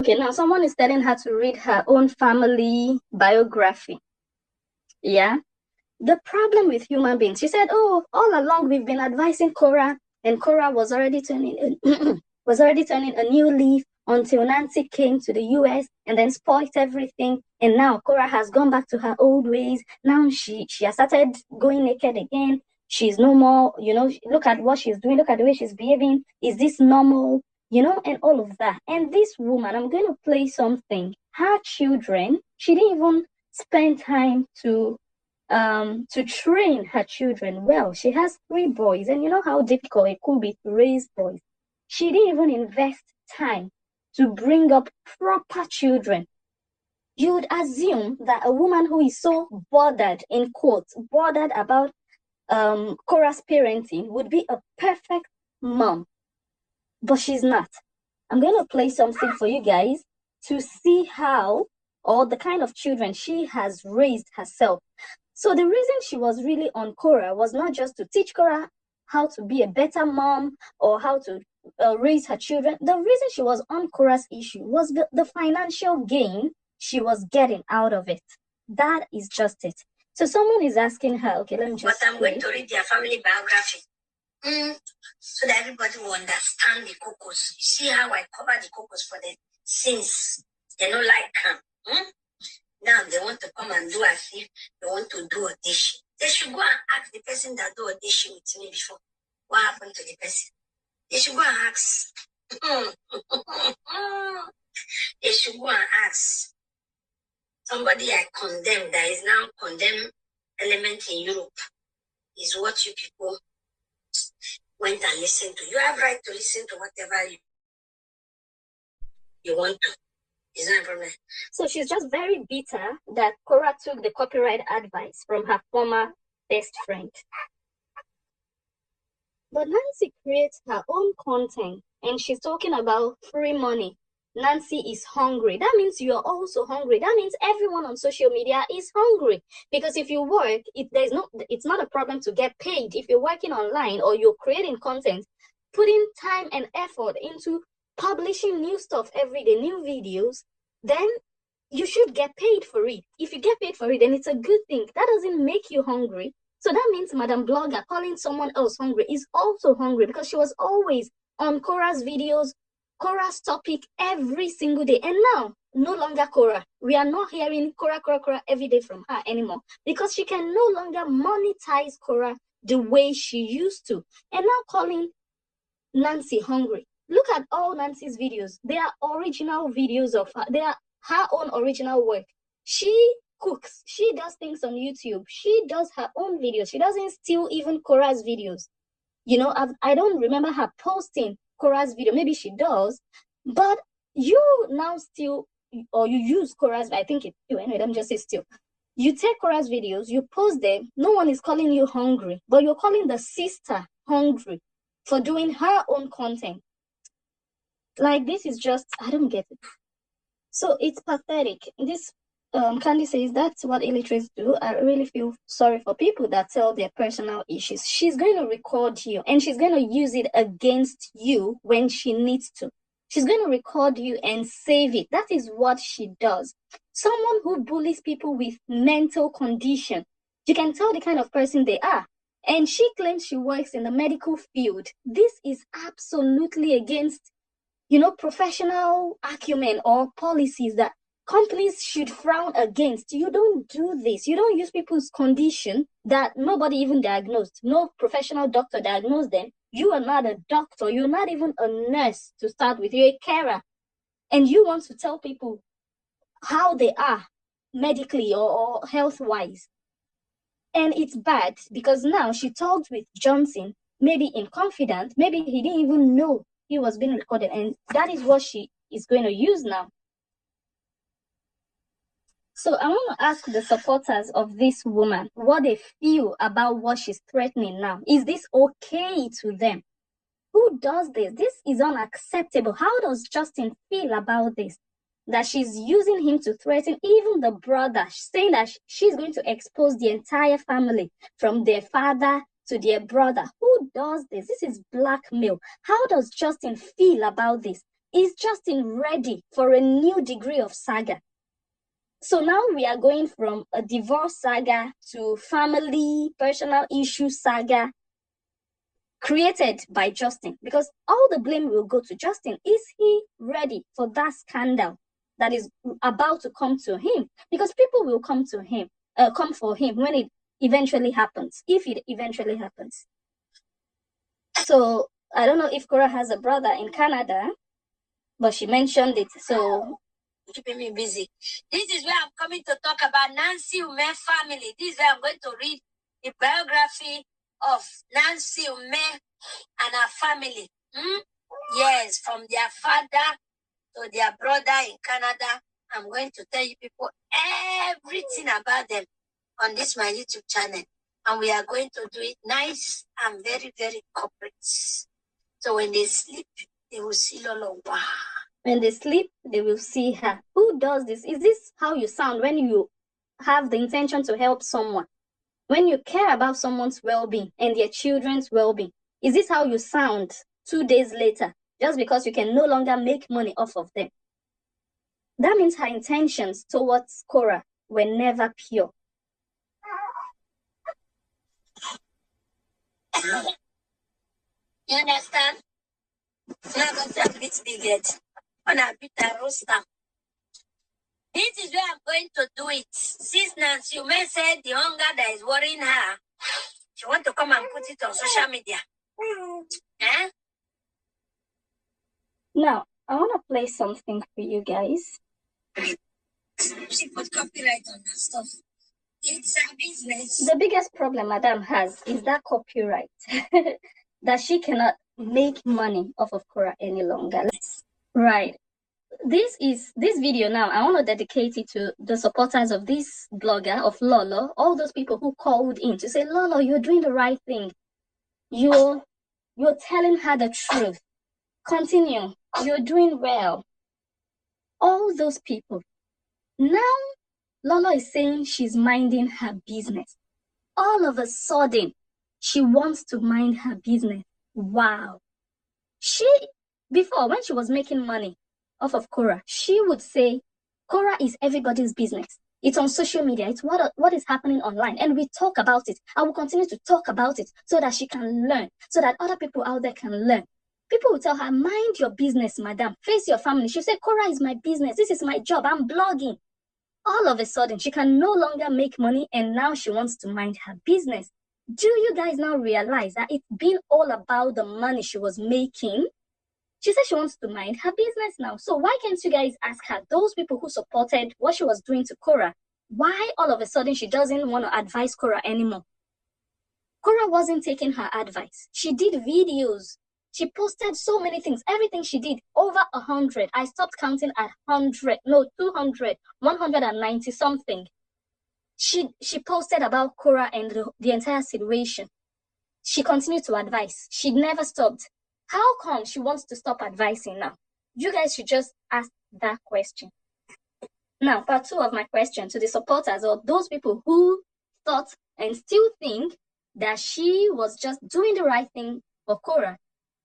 Okay, now someone is telling her to read her own family biography. Yeah. The problem with human beings, she said, oh, all along we've been advising Korra, and Korra was already turning a new leaf until Nancy came to the US and then spoiled everything. And now Korra has gone back to her old ways. Now she has started going naked again. She's no more, look at what she's doing, look at the way she's behaving. Is this normal? And all of that. And this woman, I'm going to play something. Her children, she didn't even spend time to train her children well. She has 3 boys, and you know how difficult it could be to raise boys. She didn't even invest time to bring up proper children. You would assume that a woman who is so bothered, in quotes, bothered about Korra's parenting would be a perfect mom, but she's not. I'm going to play something for you guys to see how, or the kind of children she has raised herself. So the reason she was really on Korra was not just to teach Korra how to be a better mom or how to raise her children. The reason she was on Korra's issue was the financial gain she was getting out of it. That is just it. So someone is asking her, okay, let me just... But I'm going to read their family biography. So that everybody will understand the cocos. You see how I cover the cocos for them since they don't like them. Now they want to come and do as if they want to do audition. They should go and ask the person that do audition with me before. What happened to the person? They should go and ask. They should go and ask. Somebody I condemned that is now condemned element in Europe is what you people went and listened to. You have right to listen to whatever you want to. It's not a problem. So she's just very bitter that Korra took the copyright advice from her former best friend. But Nancy creates her own content and she's talking about free money. Nancy is hungry. That means you're also hungry. That means everyone on social media is hungry. Because if you work, it's not a problem to get paid. If you're working online or you're creating content, putting time and effort into publishing new stuff every day, new videos, then you should get paid for it. If you get paid for it, then it's a good thing. That doesn't make you hungry. So that means Madam Blogger calling someone else hungry is also hungry because she was always on Korra's videos, Korra's topic every single day. And now, no longer Korra. We are not hearing Korra every day from her anymore because she can no longer monetize Korra the way she used to. And now calling Nancy hungry. Look at all Nancy's videos. They are original videos of her. They are her own original work. She cooks. She does things on YouTube. She does her own videos. She doesn't steal even Korra's videos. I don't remember her posting Korra's video. Maybe she does. But you now steal, or you use Korra's, I think it's you. Anyway, let me just say steal. You take Korra's videos, you post them. No one is calling you hungry, but you're calling the sister hungry for doing her own content. Like, this is just, I don't get it. So it's pathetic. This Candy says that's what illiterates do. I really feel sorry for people that tell their personal issues. She's going to record you and she's going to use it against you when she needs to. She's going to record you and save it. That is what she does. Someone who bullies people with mental condition, you can tell the kind of person they are. And she claims she works in the medical field. This is absolutely against, professional acumen or policies that companies should frown against. You don't do this. You don't use people's condition that nobody even diagnosed. No professional doctor diagnosed them. You are not a doctor. You're not even a nurse to start with. You're a carer. And you want to tell people how they are medically or health-wise. And it's bad because now she talked with Johnson, maybe in confidence, maybe he didn't even know he was being recorded. And that is what she is going to use now. So I want to ask the supporters of this woman what they feel about what she's threatening now. Is this okay to them? Who does this? This is unacceptable. How does Justin feel about this? That she's using him to threaten even the brother, saying that she's going to expose the entire family from their father to their brother. Who does this? This is blackmail. How does Justin feel about this? Is Justin ready for a new degree of saga? So now we are going from a divorce saga to family, personal issue saga created by Justin, because all the blame will go to Justin. Is he ready for that scandal that is about to come to him? Because people will come to him, come for him when it eventually happens, if it eventually happens. So I don't know if Korra has a brother in Canada, but she mentioned it. So keeping me busy. This is where I'm coming to talk about Nancy Ume family. This is where I'm going to read the biography of Nancy Ume and her family. Yes, from their father to their brother in Canada. I'm going to tell you people everything about them on this my YouTube channel. And we are going to do it nice and very, very corporate. So when they sleep, they will see Lolo. Wow. When they sleep, they will see her. Who does this? Is this how you sound when you have the intention to help someone? When you care about someone's well-being and their children's well-being? Is this how you sound 2 days later, just because you can no longer make money off of them? That means her intentions towards Korra were never pure. You understand? Now got a bit big on a bit a roaster. This is where I'm going to do it. Since Nancy Ume said the hunger that is worrying her, she want to come and put it on social media. Eh? Now, I want to play something for you guys. She put copyright on her stuff. It's a business. The biggest problem Madame has is that copyright. That she cannot make money off of Korra any longer. Right. This video now, I want to dedicate it to the supporters of this blogger, of Lolo, all those people who called in to say, Lolo, you're doing the right thing. You're telling her the truth. Continue. You're doing well. All those people. Now, Lolo is saying she's minding her business. All of a sudden, she wants to mind her business. Wow. Before, when she was making money off of Korra, she would say, Korra is everybody's business. It's on social media. It's what is happening online. And we talk about it. I will continue to talk about it so that she can learn, so that other people out there can learn. People will tell her, mind your business, madam. Face your family. She'll say, Korra is my business. This is my job. I'm blogging. All of a sudden, she can no longer make money, and now she wants to mind her business. Do you guys now realize that it's been all about the money she was making? She said she wants to mind her business now. So why can't you guys ask her, those people who supported what she was doing to Korra, why all of a sudden she doesn't want to advise Korra anymore? Korra wasn't taking her advice. She did videos. She posted so many things. Everything she did, over 100. I stopped counting at 100. No, 200, 190 something. She posted about Korra and the entire situation. She continued to advise. She never stopped. How come she wants to stop advising now? You guys should just ask that question. Now, part 2 of my question to the supporters, or those people who thought and still think that she was just doing the right thing for Korra.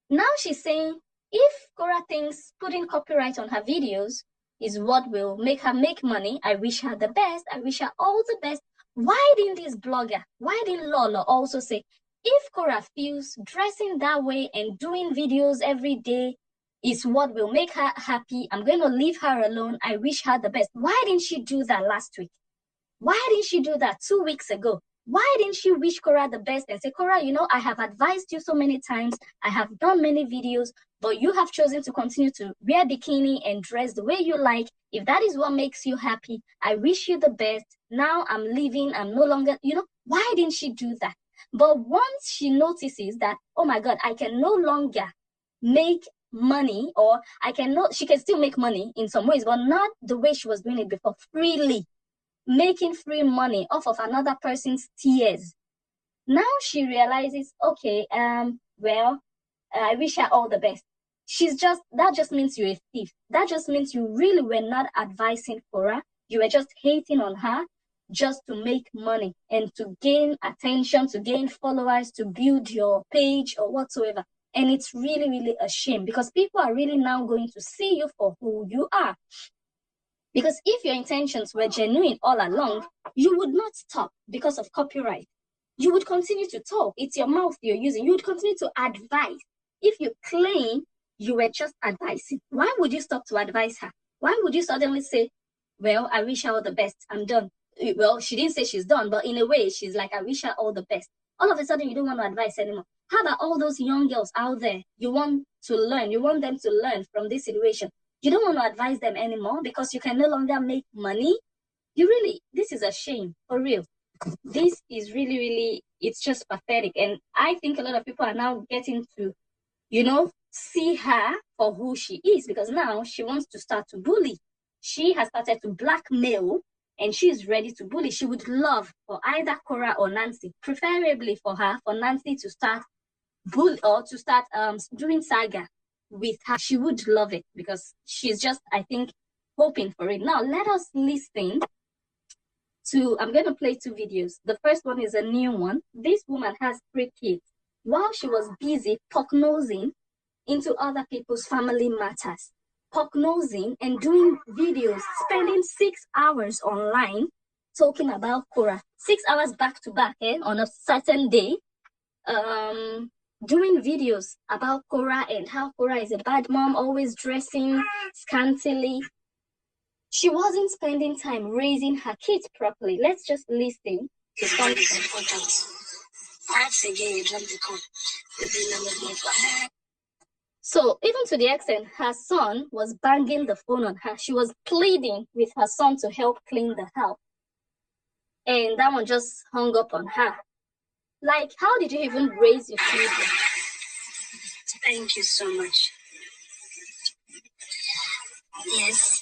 Now she's saying, if Korra thinks putting copyright on her videos is what will make her make money, I wish her the best. I wish her all the best. Why didn't this blogger, why didn't Lolo also say, if Korra feels dressing that way and doing videos every day is what will make her happy, I'm going to leave her alone. I wish her the best. Why didn't she do that last week? Why didn't she do that 2 weeks ago? Why didn't she wish Korra the best and say, Korra, you know, I have advised you so many times. I have done many videos, but you have chosen to continue to wear bikini and dress the way you like. If that is what makes you happy, I wish you the best. Now I'm leaving. I'm no longer, you know, why didn't she do that? But once she notices that, oh my God, I can no longer make money, or she can still make money in some ways, but not the way she was doing it before, freely. Making free money off of another person's tears. Now she realizes, okay, well, I wish her all the best. That just means you're a thief. That just means you really were not advising Korra. You were just hating on her just to make money and to gain attention, to gain followers, to build your page or whatsoever. And it's really, really a shame because people are really now going to see you for who you are. Because if your intentions were genuine all along, you would not stop because of copyright. You would continue to talk. It's your mouth you're using. You would continue to advise. If you claim you were just advising, why would you stop to advise her? Why would you suddenly say, well, I wish her all the best, I'm done? Well, she didn't say she's done, but in a way, she's like, I wish her all the best. All of a sudden, you don't want to advise anymore. How about all those young girls out there? You want to learn. You want them to learn from this situation. You don't want to advise them anymore because you can no longer make money. This is a shame, for real. This is really, really, it's just pathetic. And I think a lot of people are now getting to, see her for who she is because now she wants to start to bully. She has started to blackmail and she's ready to bully. She would love for either Korra or Nancy, preferably for Nancy to start bully or to start doing saga with her. She would love it because she's just, I think, hoping for it. Now, let us listen to, I'm going to play 2 videos. The first one is a new one. This woman has 3 kids. While she was busy poke-nosing into other people's family matters, poke-nosing and doing videos, spending 6 hours online talking about Korra. 6 hours back to back on a certain day, doing videos about Korra and how Korra is a bad mom, always dressing scantily. She wasn't spending time raising her kids properly. Let's just listen to something. So even to the extent her son was banging the phone on her. She was pleading with her son to help clean the house. And that one just hung up on her. Like, how did you even raise your children? Thank you so much. Yes.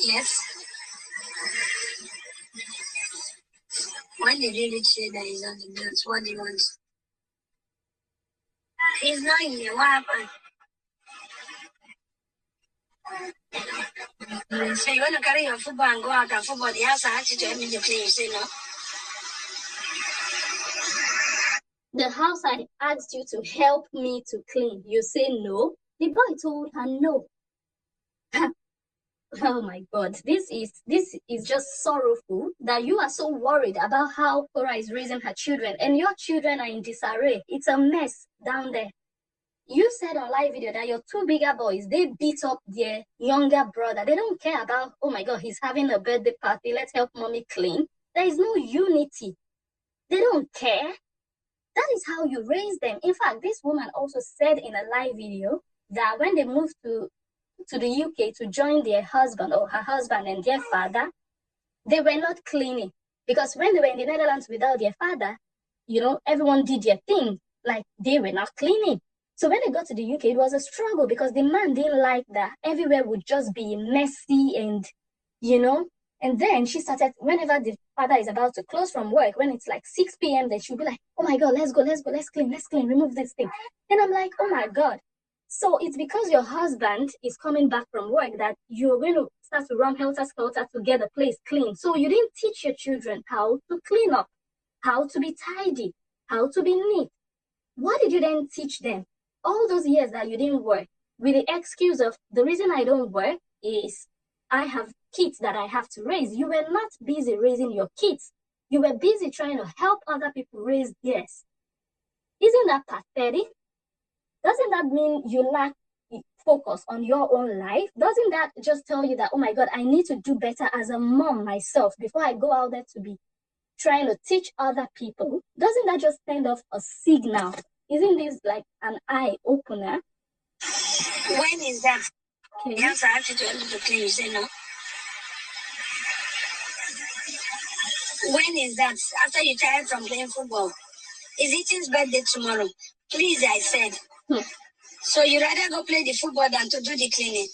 Yes. When did you say that he's on the bills? What do you want? He's not in here. What happened? So you want to carry your football and go out and football the house? I had to join me to play. You say no. The house I asked you to help me to clean. You say no. The boy told her no. Oh my God, this is just sorrowful that you are so worried about how Korra is raising her children and your children are in disarray. It's a mess down there. You said on live video that your 2 bigger boys, they beat up their younger brother. They don't care about, oh my God, he's having a birthday party. Let's help mommy clean. There is no unity. They don't care. That is how you raise them. In fact, this woman also said in a live video that when they moved to the UK to join their husband or her husband and their father, they were not cleaning. Because when they were in the Netherlands without their father, everyone did their thing. Like, they were not cleaning. So when they got to the UK, it was a struggle because the man didn't like that. Everywhere would just be messy and, And then she started, whenever the father is about to close from work, when it's like 6 p.m., then she'll be like, oh my God, let's go, let's clean, remove this thing. And I'm like, oh my God. So it's because your husband is coming back from work that you're going to start to run helter-skelter to get the place clean. So you didn't teach your children how to clean up, how to be tidy, how to be neat. What did you then teach them? All those years that you didn't work, with the excuse of the reason I don't work is I have kids that I have to raise. You were not busy raising your kids. You were busy trying to help other people raise theirs. Isn't that pathetic? Doesn't that mean you lack focus on your own life? Doesn't that just tell you that, oh my God, I need to do better as a mom myself before I go out there to be trying to teach other people? Doesn't that just send off a signal? Isn't this like an eye opener? When is that? Okay. Yes, I have to join the play. You say no. When is that? After you tired from playing football. Is Eaton's birthday tomorrow? Please, I said. So you rather go play the football than to do the cleaning?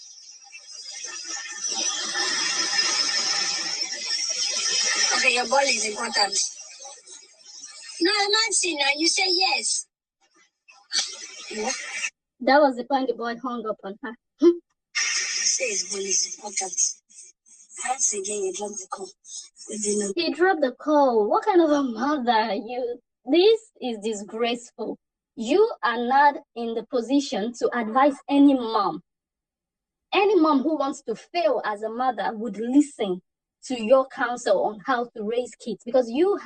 Okay, your ball is important. No, Nancy, now you say yes. That was the point the boy hung up on her. Say his ball is important. Once again, you dropped the call. He dropped the call. What kind of a mother are you? This is disgraceful. You are not in the position to advise any mom. Any mom who wants to fail as a mother would listen to your counsel on how to raise kids, because you're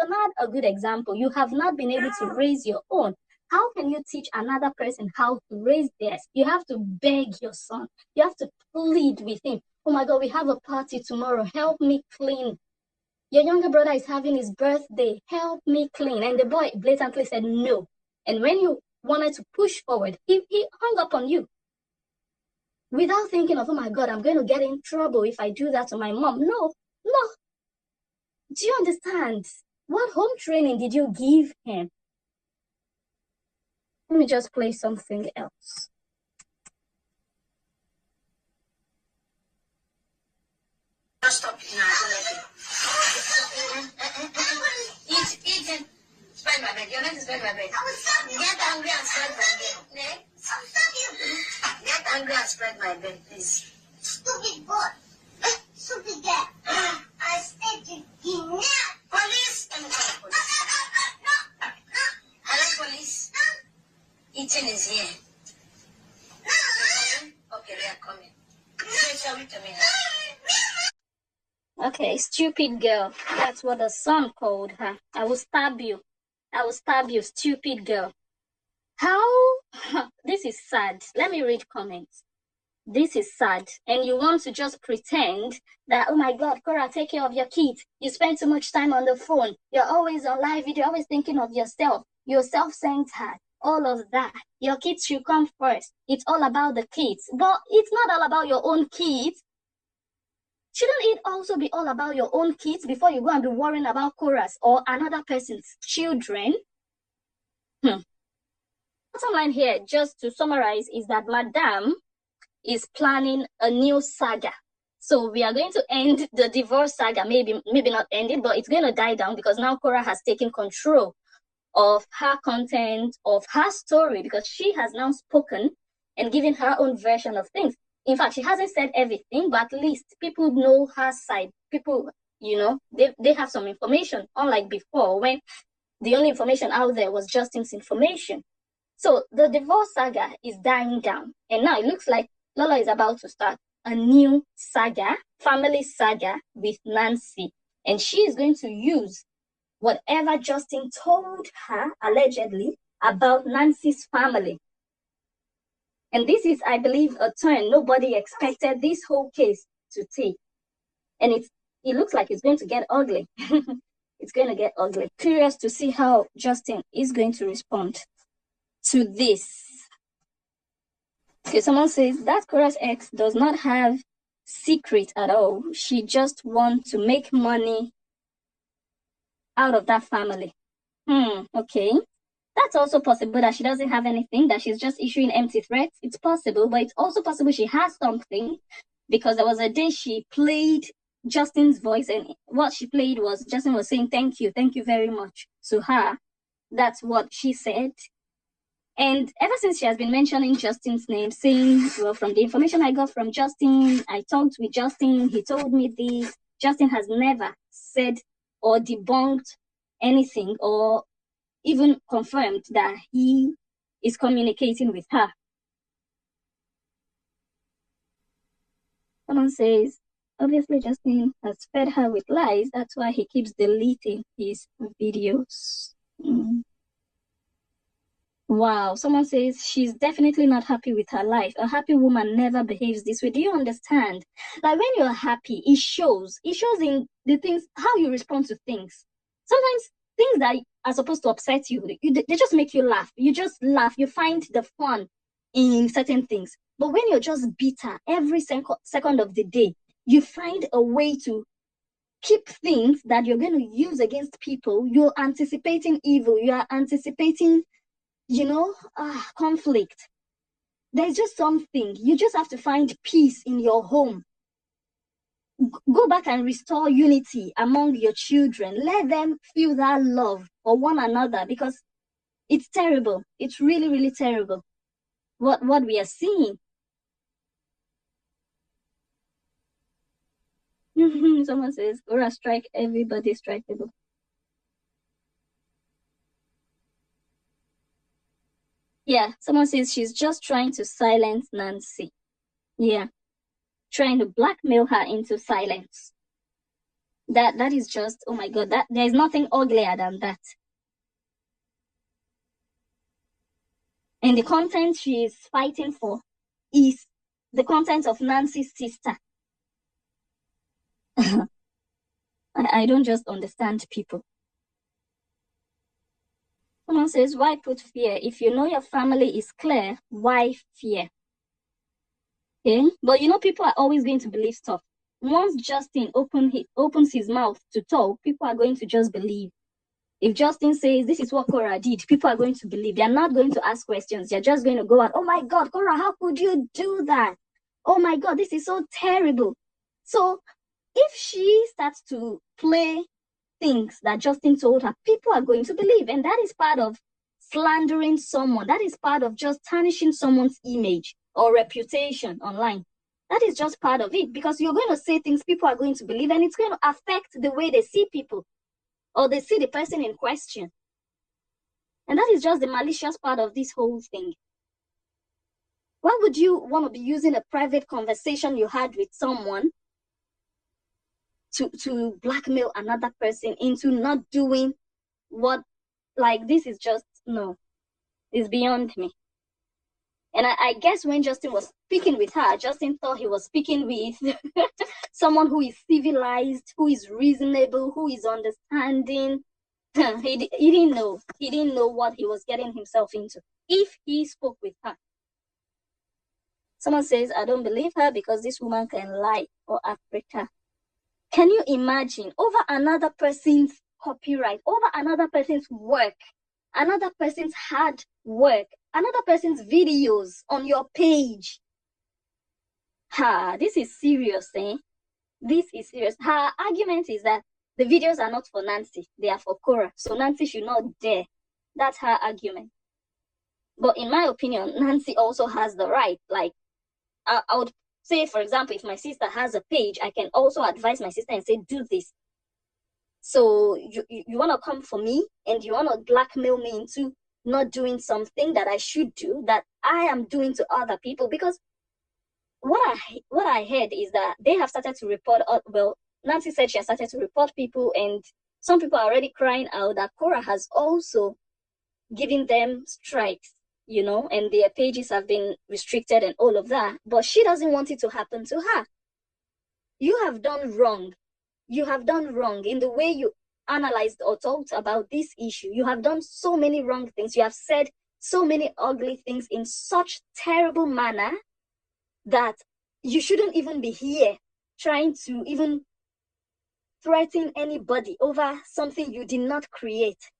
not a good example. You have not been able to raise your own. How can you teach another person how to raise theirs? You have to beg your son. You have to plead with him. Oh my God, we have a party tomorrow. Help me clean. Your younger brother is having his birthday. Help me clean. And the boy blatantly said no. And when you wanted to push forward, he hung up on you without thinking of, oh my God, I'm going to get in trouble if I do that to my mom. No, no. Do you understand? What home training did you give him? Let me just play something else. Stop it now. Eat. Spread my bed. You're not to spread my bed. I will stop you. Get angry and spread my bed. I will stop you. Get angry and spread my bed, please. Stupid boy. Stupid girl. I said to you now. Police. Let me call the police. No. Hello, police. Eating is here. Okay, they are coming. Show it to me now. Okay, stupid girl. That's what the son called her. I will stab you. I will stab you, stupid girl. How? This is sad. Let me read comments. This is sad. And you want to just pretend that, oh my God, Korra, take care of your kids. You spend too much time on the phone. You're always on live video, always thinking of yourself. You're self-centered. All of that. Your kids should come first. It's all about the kids. But it's not all about your own kids. Shouldn't it also be all about your own kids before you go and be worrying about Korra's or another person's children? Bottom line here, just to summarize, is that Madame is planning a new saga. So we are going to end the divorce saga, maybe not end it, but it's going to die down because now Korra has taken control of her content, of her story, because she has now spoken and given her own version of things. In fact, she hasn't said everything, but at least people know her side. People, they have some information, unlike before when the only information out there was Justin's information. So the divorce saga is dying down. And now it looks like Lolo is about to start a new saga, family saga with Nancy. And she is going to use whatever Justin told her, allegedly, about Nancy's family. And this is, I believe, a turn nobody expected this whole case to take. And it looks like it's going to get ugly. It's going to get ugly. Curious to see how Justin is going to respond to this. Okay, someone says that Korra's ex does not have secret at all. She just wants to make money out of that family. Okay. That's also possible that she doesn't have anything, that she's just issuing empty threats. It's possible, but it's also possible she has something, because there was a day she played Justin's voice, and what she played was Justin was saying, thank you very much to her. That's what she said. And ever since she has been mentioning Justin's name, saying, well, from the information I got from Justin, I talked with Justin, he told me this. Justin has never said or debunked anything or even confirmed that he is communicating with her. Someone says, obviously Justin has fed her with lies. That's why he keeps deleting his videos. Wow. Someone says she's definitely not happy with her life. A happy woman never behaves this way. Do you understand? Like when you're happy, it shows. It shows in the things, how you respond to things. Sometimes things that are supposed to upset you, they just make you laugh. You just laugh. You find the fun in certain things. But when you're just bitter every second of the day, you find a way to keep things that you're going to use against people. You're anticipating evil. You are anticipating, conflict. There's just something. You just have to find peace in your home. Go back and restore unity among your children. Let them feel that love for one another, because it's terrible. It's really, really terrible what we are seeing. Someone says, Korra strike, everybody strikeable. Yeah, someone says she's just trying to silence Nancy. Yeah, trying to blackmail her into silence. That is just, oh my God, that there's nothing uglier than that. And the content she is fighting for is the content of Nancy's sister. I don't just understand people. Someone says, why put fear? If you know your family is clear, why fear? Okay? But you know, people are always going to believe stuff. Once Justin opens his mouth to talk, people are going to just believe. If Justin says, this is what Korra did, people are going to believe. They're not going to ask questions. They're just going to go out, oh my God, Korra, how could you do that? Oh my God, this is so terrible. So if she starts to play things that Justin told her, people are going to believe. And that is part of slandering someone. That is part of just tarnishing someone's image or reputation online. That is just part of it, because you're going to say things people are going to believe, and it's going to affect the way they see people or they see the person in question. And that is just the malicious part of this whole thing. Why would you want to be using a private conversation you had with someone to blackmail another person into not doing what, like, this is just, no, it's beyond me. And I guess when Justin was speaking with her, Justin thought he was speaking with someone who is civilized, who is reasonable, who is understanding. He didn't know. He didn't know what he was getting himself into if he spoke with her. Someone says, I don't believe her because this woman can lie or Africa. Can you imagine, over another person's copyright, over another person's work, another person's hard work, another person's videos on your page? This is serious, eh? This is serious. Her argument is that the videos are not for Nancy, they are for Korra. So Nancy should not dare. That's her argument. But in my opinion, Nancy also has the right. Like, I would say, for example, if my sister has a page, I can also advise my sister and say, do this. So you want to come for me and you want to blackmail me into not doing something that I should do, that I am doing to other people. Because what I heard is that they have started to report, well, Nancy said she has started to report people, and some people are already crying out that Korra has also given them strikes, you know, and their pages have been restricted and all of that. But she doesn't want it to happen to her. You have done wrong. You have done wrong in the way you analyzed or talked about this issue. You have done so many wrong things. You have said so many ugly things in such terrible manner that you shouldn't even be here trying to even threaten anybody over something you did not create.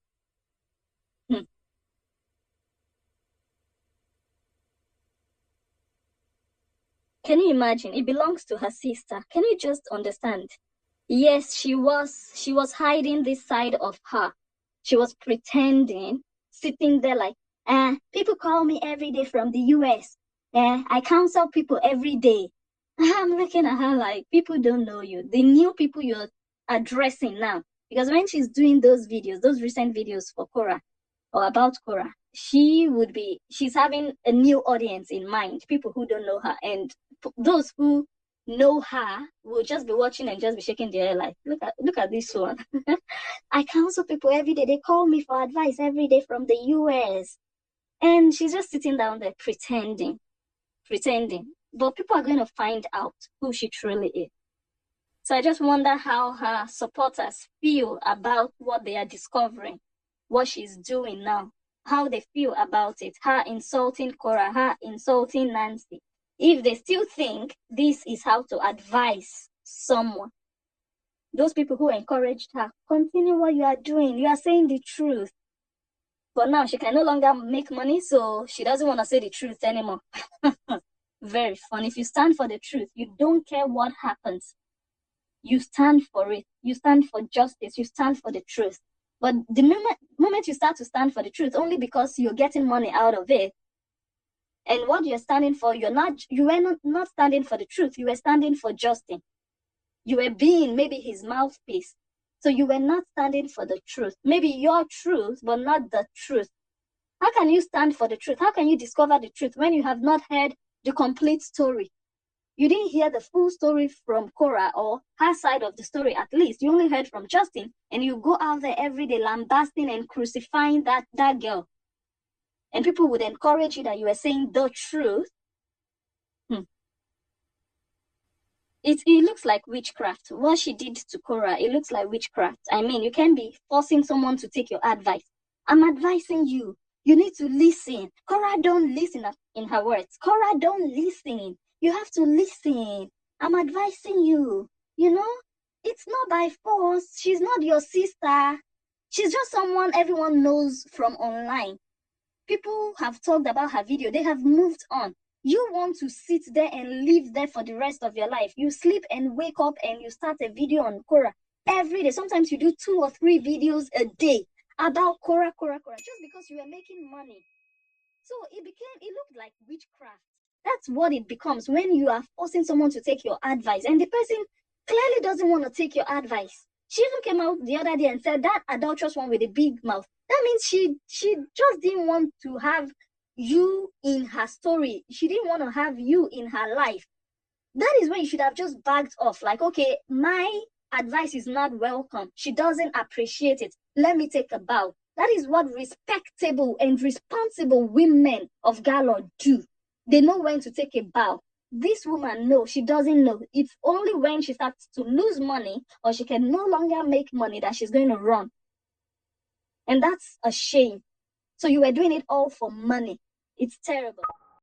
Can you imagine? It belongs to her sister. Can you just understand? Yes, she was hiding this side of her. She was pretending, sitting there like, people call me every day from the US. I counsel people every day. I'm looking at her like, people don't know you. The new people you're addressing now. Because when she's doing those videos, those recent videos for Korra or about Korra, she's having a new audience in mind, people who don't know her. And those who know her will just be watching and just be shaking their head like, look at this one. I counsel people every day. They call me for advice every day from the US. And she's just sitting down there pretending. But people are going to find out who she truly is. So I just wonder how her supporters feel about what they are discovering, what she's doing now, how they feel about it, her insulting Korra, her insulting Nancy. If they still think this is how to advise someone, those people who encouraged her, continue what you are doing. You are saying the truth. But now she can no longer make money, so she doesn't want to say the truth anymore. Very fun. If you stand for the truth, you don't care what happens. You stand for it. You stand for justice. You stand for the truth. But the moment you start to stand for the truth, only because you're getting money out of it, and what you're standing for, you were not standing for the truth. You were standing for Justin. You were being maybe his mouthpiece. So you were not standing for the truth. Maybe your truth, but not the truth. How can you stand for the truth? How can you discover the truth when you have not heard the complete story? You didn't hear the full story from Korra, or her side of the story at least. You only heard from Justin, and you go out there every day lambasting and crucifying that girl. And people would encourage you that you were saying the truth. It looks like witchcraft. What she did to Korra, it looks like witchcraft. I mean, you can't be forcing someone to take your advice. I'm advising you. You need to listen. Korra don't listen in her words. Korra don't listen. You have to listen. I'm advising you. You know, it's not by force. She's not your sister. She's just someone everyone knows from online. People have talked about her video. They have moved on. You want to sit there and live there for the rest of your life. You sleep and wake up and you start a video on Korra every day. Sometimes you do 2 or 3 videos a day about Korra, just because you are making money. So it looked like witchcraft. That's what it becomes when you are forcing someone to take your advice. And the person clearly doesn't want to take your advice. She even came out the other day and said that adulterous one with a big mouth. That means she just didn't want to have you in her story. She didn't want to have you in her life. That is when you should have just backed off. Like, okay, my advice is not welcome. She doesn't appreciate it. Let me take a bow. That is what respectable and responsible women of Galor do. They know when to take a bow. This woman, no, she doesn't know. It's only when she starts to lose money or she can no longer make money that she's going to run. And that's a shame. So you were doing it all for money. It's terrible.